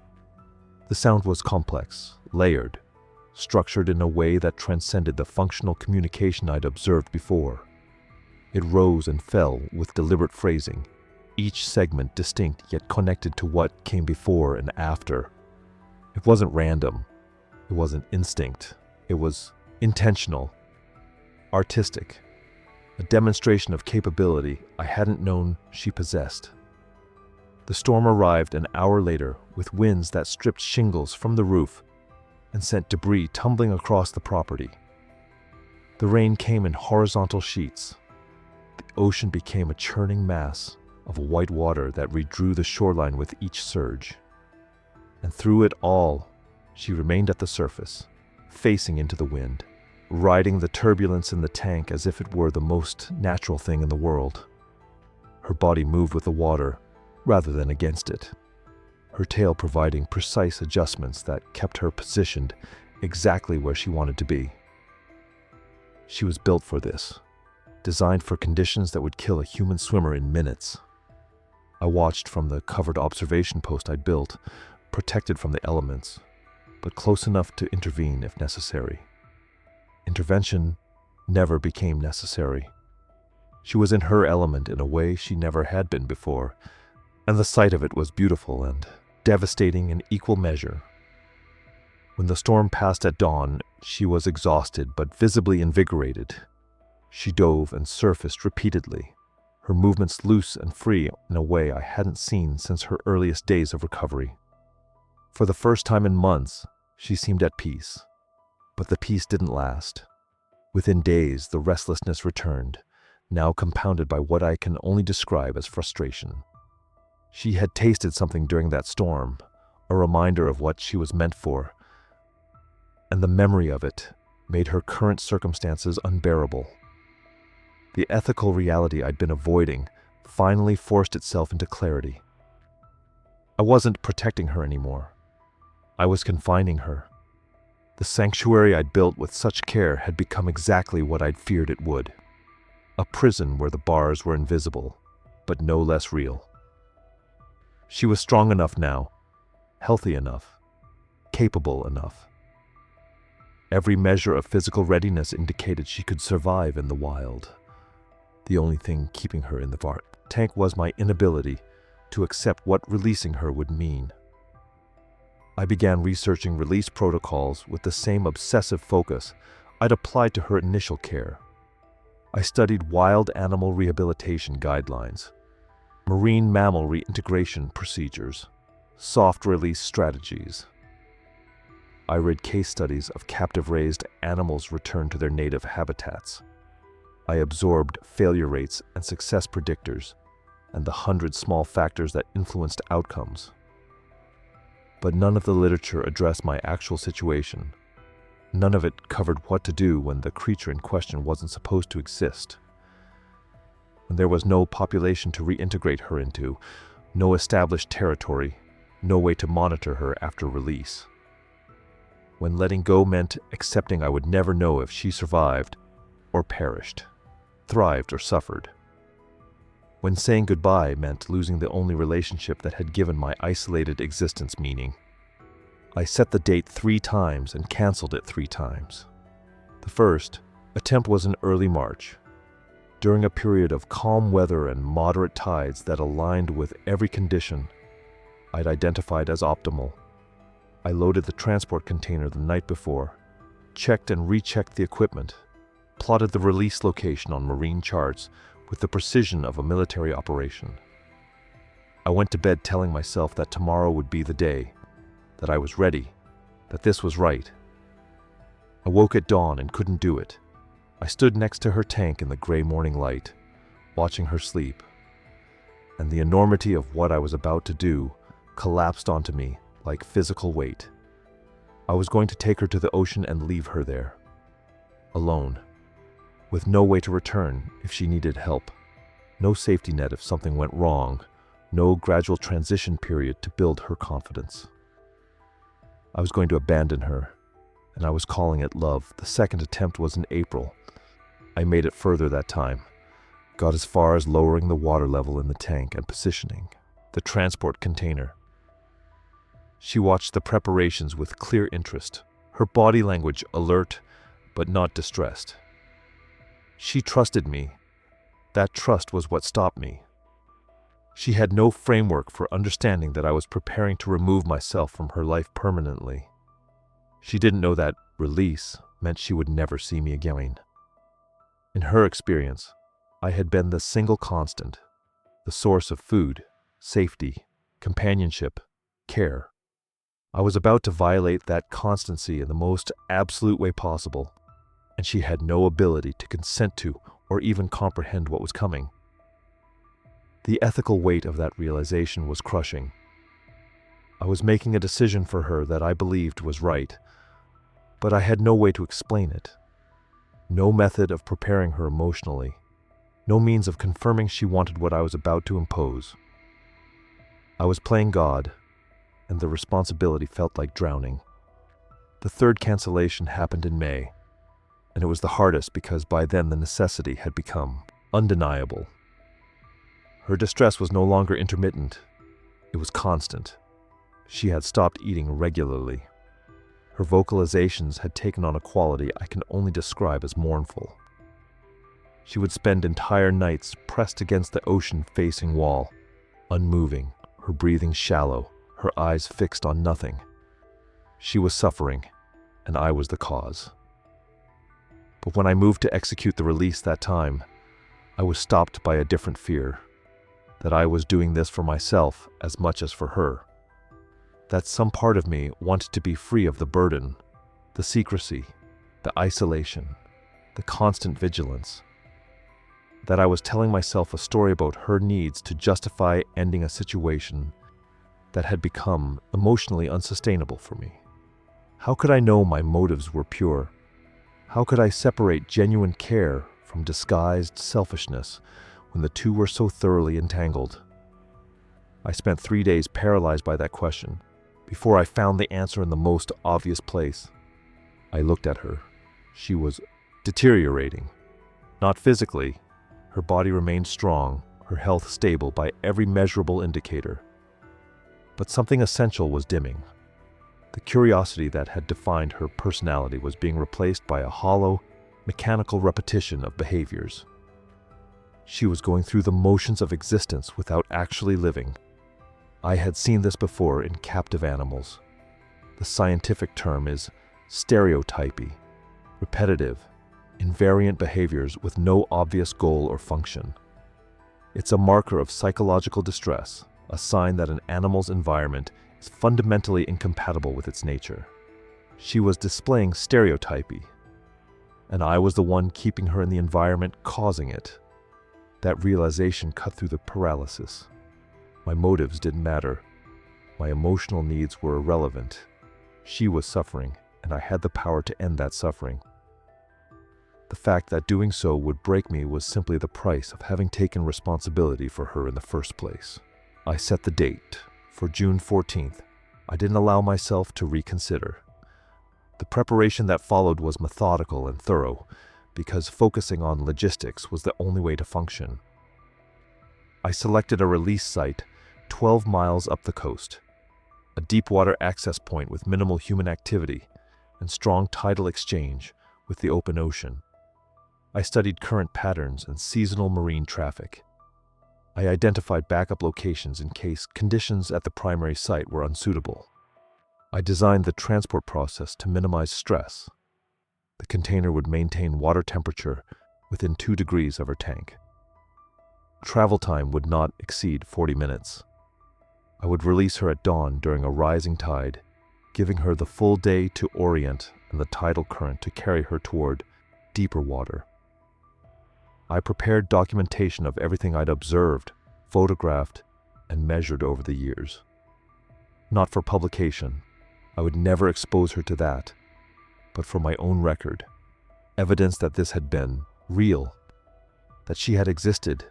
The sound was complex, layered, structured in a way that transcended the functional communication I'd observed before. It rose and fell with deliberate phrasing, each segment distinct yet connected to what came before and after. It wasn't random. It wasn't instinct. It was Intentional, artistic, a demonstration of capability I hadn't known she possessed. The storm arrived an hour later with winds that stripped shingles from the roof and sent debris tumbling across the property. The rain came in horizontal sheets. The ocean became a churning mass of white water that redrew the shoreline with each surge. And through it all, she remained at the surface, facing into the wind, riding the turbulence in the tank as if it were the most natural thing in the world. Her body moved with the water rather than against it, her tail providing precise adjustments that kept her positioned exactly where she wanted to be. She was built for this, designed for conditions that would kill a human swimmer in minutes. I watched from the covered observation post I'd built, protected from the elements, but close enough to intervene if necessary. Intervention never became necessary. She was in her element in a way she never had been before, and the sight of it was beautiful and devastating in equal measure. When the storm passed at dawn, she was exhausted but visibly invigorated. She dove and surfaced repeatedly, her movements loose and free in a way I hadn't seen since her earliest days of recovery. For the first time in months, she seemed at peace. But the peace didn't last. Within days, the restlessness returned, now compounded by what I can only describe as frustration. She had tasted something during that storm, a reminder of what she was meant for, and the memory of it made her current circumstances unbearable. The ethical reality I'd been avoiding finally forced itself into clarity. I wasn't protecting her anymore. I was confining her. The sanctuary I'd built with such care had become exactly what I'd feared it would. A prison where the bars were invisible, but no less real. She was strong enough now, healthy enough, capable enough. Every measure of physical readiness indicated she could survive in the wild. The only thing keeping her in the tank was my inability to accept what releasing her would mean. I began researching release protocols with the same obsessive focus I'd applied to her initial care. I studied wild animal rehabilitation guidelines, marine mammal reintegration procedures, soft release strategies. I read case studies of captive-raised animals returned to their native habitats. I absorbed failure rates and success predictors, and the 100 small factors that influenced outcomes. But none of the literature addressed my actual situation. None of it covered what to do when the creature in question wasn't supposed to exist. When there was no population to reintegrate her into, no established territory, no way to monitor her after release. When letting go meant accepting I would never know if she survived or perished, thrived or suffered. When saying goodbye meant losing the only relationship that had given my isolated existence meaning. I set the date 3 times and canceled it 3 times. The first attempt was in early March, during a period of calm weather and moderate tides that aligned with every condition I'd identified as optimal. I loaded the transport container the night before, checked and rechecked the equipment, plotted the release location on marine charts with the precision of a military operation. I went to bed telling myself that tomorrow would be the day, that I was ready, that this was right. I woke at dawn and couldn't do it. I stood next to her tank in the gray morning light, watching her sleep, and the enormity of what I was about to do collapsed onto me like physical weight. I was going to take her to the ocean and leave her there, alone, with no way to return if she needed help, no safety net if something went wrong, no gradual transition period to build her confidence. I was going to abandon her, and I was calling it love. The second attempt was in April. I made it further that time, got as far as lowering the water level in the tank and positioning the transport container. She watched the preparations with clear interest, her body language alert but not distressed. She trusted me. That trust was what stopped me. She had no framework for understanding that I was preparing to remove myself from her life permanently. She didn't know that release meant she would never see me again. In her experience, I had been the single constant, the source of food, safety, companionship, care. I was about to violate that constancy in the most absolute way possible, and she had no ability to consent to or even comprehend what was coming. The ethical weight of that realization was crushing. I was making a decision for her that I believed was right, but I had no way to explain it. No method of preparing her emotionally, no means of confirming she wanted what I was about to impose. I was playing God, and the responsibility felt like drowning. The third cancellation happened in May, and it was the hardest because by then the necessity had become undeniable. Her distress was no longer intermittent, it was constant. She had stopped eating regularly. Her vocalizations had taken on a quality I can only describe as mournful. She would spend entire nights pressed against the ocean-facing wall, unmoving, her breathing shallow, her eyes fixed on nothing. She was suffering, and I was the cause. But when I moved to execute the release that time, I was stopped by a different fear, that I was doing this for myself as much as for her. That some part of me wanted to be free of the burden, the secrecy, the isolation, the constant vigilance. That I was telling myself a story about her needs to justify ending a situation that had become emotionally unsustainable for me. How could I know my motives were pure? How could I separate genuine care from disguised selfishness when the two were so thoroughly entangled? I spent 3 days paralyzed by that question before I found the answer in the most obvious place. I looked at her. She was deteriorating. Not physically. Her body remained strong, her health stable by every measurable indicator. But something essential was dimming. The curiosity that had defined her personality was being replaced by a hollow, mechanical repetition of behaviors. She was going through the motions of existence without actually living. I had seen this before in captive animals. The scientific term is stereotypy, repetitive, invariant behaviors with no obvious goal or function. It's a marker of psychological distress, a sign that an animal's environment is fundamentally incompatible with its nature. She was displaying stereotypy, and I was the one keeping her in the environment causing it. That realization cut through the paralysis. My motives didn't matter. My emotional needs were irrelevant. She was suffering, and I had the power to end that suffering. The fact that doing so would break me was simply the price of having taken responsibility for her in the first place. I set the date for June 14th. I didn't allow myself to reconsider. The preparation that followed was methodical and thorough, because focusing on logistics was the only way to function. I selected a release site 12 miles up the coast, a deep-water access point with minimal human activity and strong tidal exchange with the open ocean. I studied current patterns and seasonal marine traffic. I identified backup locations in case conditions at the primary site were unsuitable. I designed the transport process to minimize stress. The container would maintain water temperature within 2 degrees of her tank. Travel time would not exceed 40 minutes. I would release her at dawn during a rising tide, giving her the full day to orient and the tidal current to carry her toward deeper water. I prepared documentation of everything I'd observed, photographed, and measured over the years. Not for publication. I would never expose her to that, but for my own record, evidence that this had been real, that she had existed,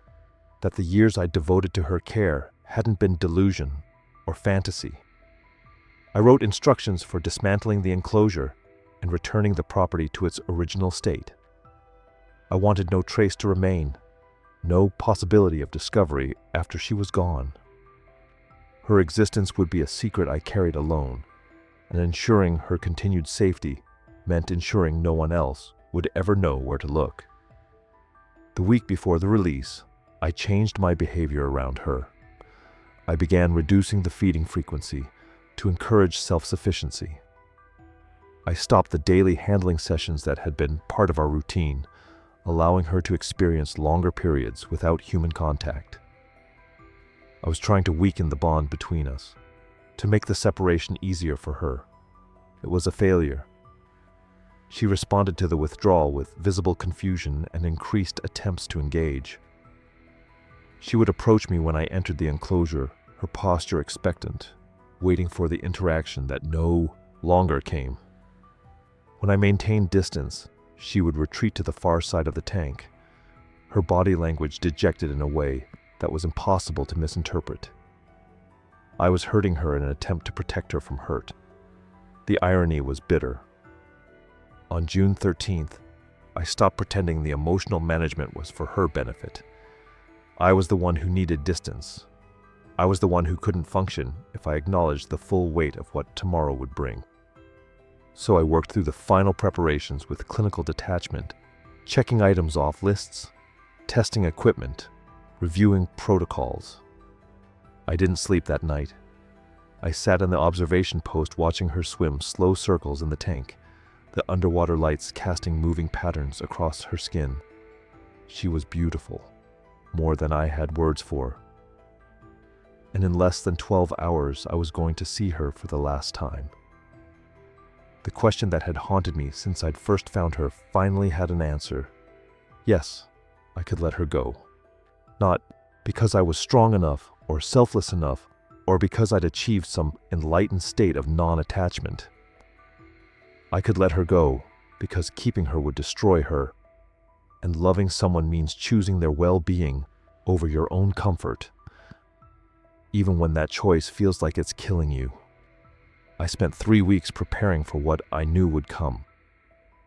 that the years I devoted to her care hadn't been delusion or fantasy. I wrote instructions for dismantling the enclosure and returning the property to its original state. I wanted no trace to remain, no possibility of discovery after she was gone. Her existence would be a secret I carried alone, and ensuring her continued safety meant ensuring no one else would ever know where to look. The week before the release, I changed my behavior around her. I began reducing the feeding frequency to encourage self-sufficiency. I I stopped the daily handling sessions that had been part of our routine, allowing her to experience longer periods without human contact. I was trying to weaken the bond between us, to make the separation easier for her. It was a failure. She responded to the withdrawal with visible confusion and increased attempts to engage. She would approach me when I entered the enclosure, her posture expectant, waiting for the interaction that no longer came. When I maintained distance, she would retreat to the far side of the tank, her body language dejected in a way that was impossible to misinterpret. I was hurting her in an attempt to protect her from hurt. The irony was bitter. On June 13th, I stopped pretending the emotional management was for her benefit. I was the one who needed distance. I was the one who couldn't function if I acknowledged the full weight of what tomorrow would bring. So I worked through the final preparations with clinical detachment, checking items off lists, testing equipment, reviewing protocols. I didn't sleep that night. I sat in the observation post watching her swim slow circles in the tank, the underwater lights casting moving patterns across her skin. She was beautiful, more than I had words for. And in less than 12 hours, I was going to see her for the last time. The question that had haunted me since I'd first found her finally had an answer. Yes, I could let her go. Not because I was strong enough or selfless enough, or because I'd achieved some enlightened state of non-attachment. I could let her go because keeping her would destroy her, and loving someone means choosing their well-being over your own comfort, even when that choice feels like it's killing you. I spent 3 weeks preparing for what I knew would come.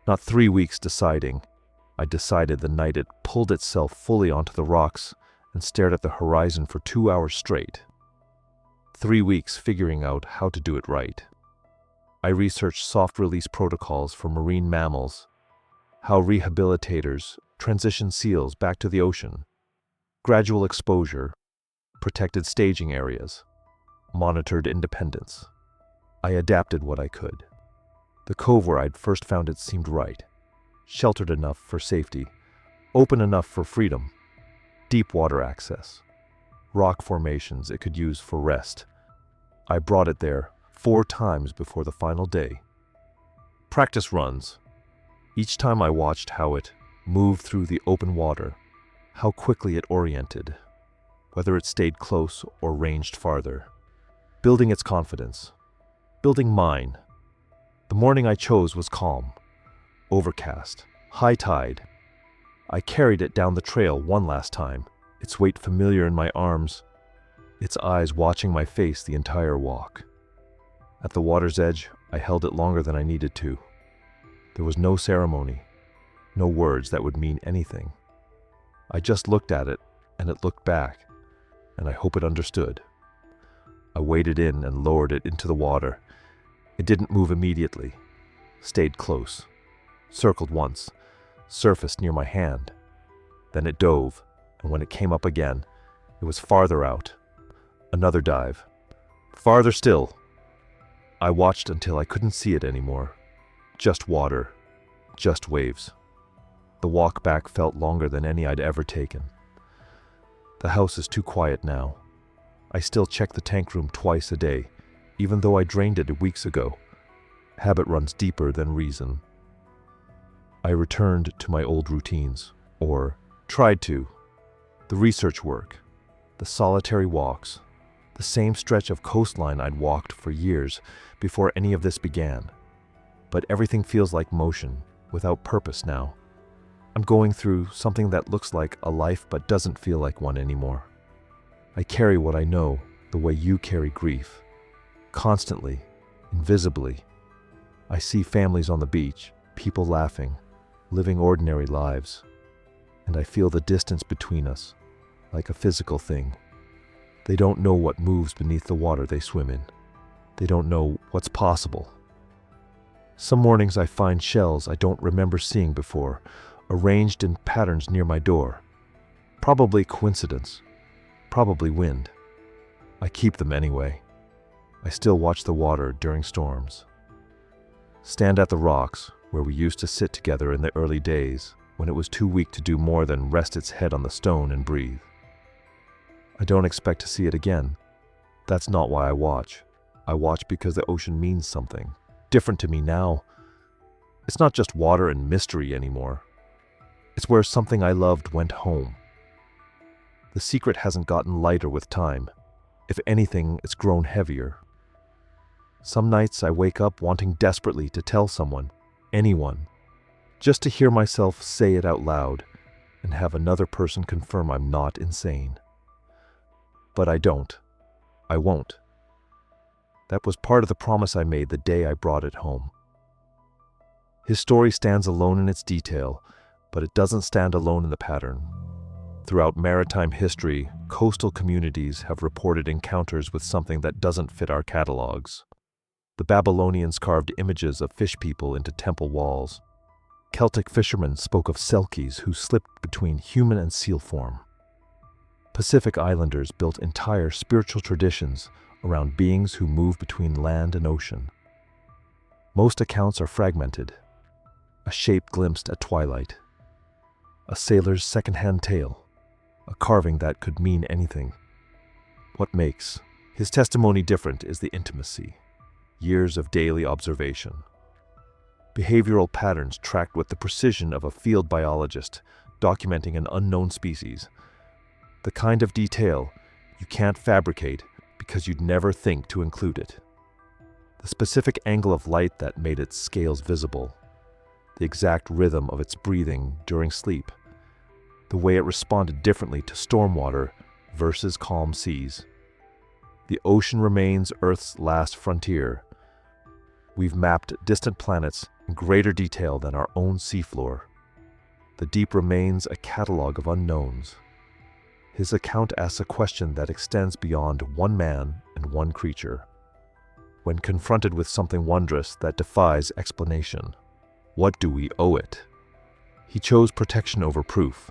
Not 3 weeks deciding. I decided the night it pulled itself fully onto the rocks and stared at the horizon for 2 hours straight. 3 weeks figuring out how to do it right. I researched soft release protocols for marine mammals, how rehabilitators transition seals back to the ocean, gradual exposure, protected staging areas, monitored independence. I adapted what I could. The cove where I'd first found it seemed right, sheltered enough for safety, open enough for freedom, deep water access, rock formations it could use for rest. I brought it there 4 times before the final day. Practice runs. Each time I watched how it moved through the open water, how quickly it oriented, whether it stayed close or ranged farther, building its confidence, building mine. The morning I chose was calm, overcast, high tide. I carried it down the trail one last time, its weight familiar in my arms, its eyes watching my face the entire walk. At the water's edge, I held it longer than I needed to. There was no ceremony, no words that would mean anything. I just looked at it, and it looked back, and I hope it understood. I waded in and lowered it into the water. It didn't move immediately, stayed close, circled once, surfaced near my hand. Then it dove, and when it came up again, it was farther out. Another dive. Farther still. I watched until I couldn't see it anymore. Just water, just waves. The walk back felt longer than any I'd ever taken. The house is too quiet now. I still check the tank room twice a day, even though I drained it weeks ago. Habit runs deeper than reason. I returned to my old routines, or tried to. The research work, the solitary walks, the same stretch of coastline I'd walked for years before any of this began. But everything feels like motion, without purpose now. I'm going through something that looks like a life but doesn't feel like one anymore. I carry what I know the way you carry grief. Constantly, invisibly. I see families on the beach, people laughing, living ordinary lives. And I feel the distance between us, like a physical thing. They don't know what moves beneath the water they swim in. They don't know what's possible. Some mornings I find shells I don't remember seeing before, arranged in patterns near my door. Probably coincidence. Probably wind. I keep them anyway. I still watch the water during storms. Stand at the rocks where we used to sit together in the early days when it was too weak to do more than rest its head on the stone and breathe. I don't expect to see it again. That's not why I watch. I watch because the ocean means something different to me now. It's not just water and mystery anymore. It's where something I loved went home. The secret hasn't gotten lighter with time. If anything, it's grown heavier. Some nights I wake up wanting desperately to tell someone, anyone, just to hear myself say it out loud and have another person confirm I'm not insane. But I don't. I won't. That was part of the promise I made the day I brought it home. His story stands alone in its detail, but it doesn't stand alone in the pattern. Throughout maritime history, coastal communities have reported encounters with something that doesn't fit our catalogs. The Babylonians carved images of fish people into temple walls. Celtic fishermen spoke of selkies who slipped between human and seal form. Pacific Islanders built entire spiritual traditions around beings who move between land and ocean. Most accounts are fragmented. A shape glimpsed at twilight. A sailor's second-hand tale. A carving that could mean anything. What makes his testimony different is the intimacy. Years of daily observation. Behavioral patterns tracked with the precision of a field biologist documenting an unknown species. The kind of detail you can't fabricate because you'd never think to include it. The specific angle of light that made its scales visible. The exact rhythm of its breathing during sleep. The way it responded differently to stormwater versus calm seas. The ocean remains Earth's last frontier. We've mapped distant planets in greater detail than our own seafloor. The deep remains a catalog of unknowns. His account asks a question that extends beyond one man and one creature. When confronted with something wondrous that defies explanation, what do we owe it? He chose protection over proof,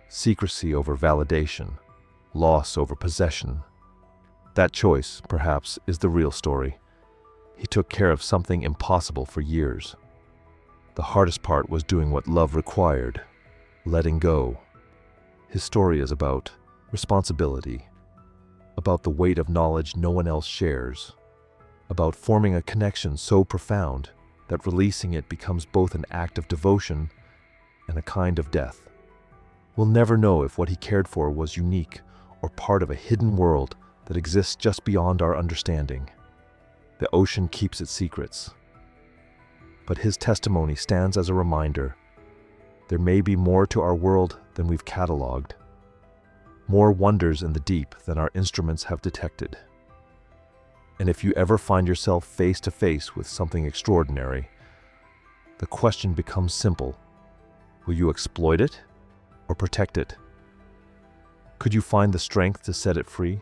secrecy over validation, loss over possession. That choice, perhaps, is the real story. He took care of something impossible for years. The hardest part was doing what love required, letting go. His story is about responsibility, about the weight of knowledge no one else shares, about forming a connection so profound that releasing it becomes both an act of devotion and a kind of death. We'll never know if what he cared for was unique or part of a hidden world that exists just beyond our understanding. The ocean keeps its secrets. But his testimony stands as a reminder. There may be more to our world than we've cataloged. More wonders in the deep than our instruments have detected. And if you ever find yourself face to face with something extraordinary, the question becomes simple. Will you exploit it or protect it? Could you find the strength to set it free?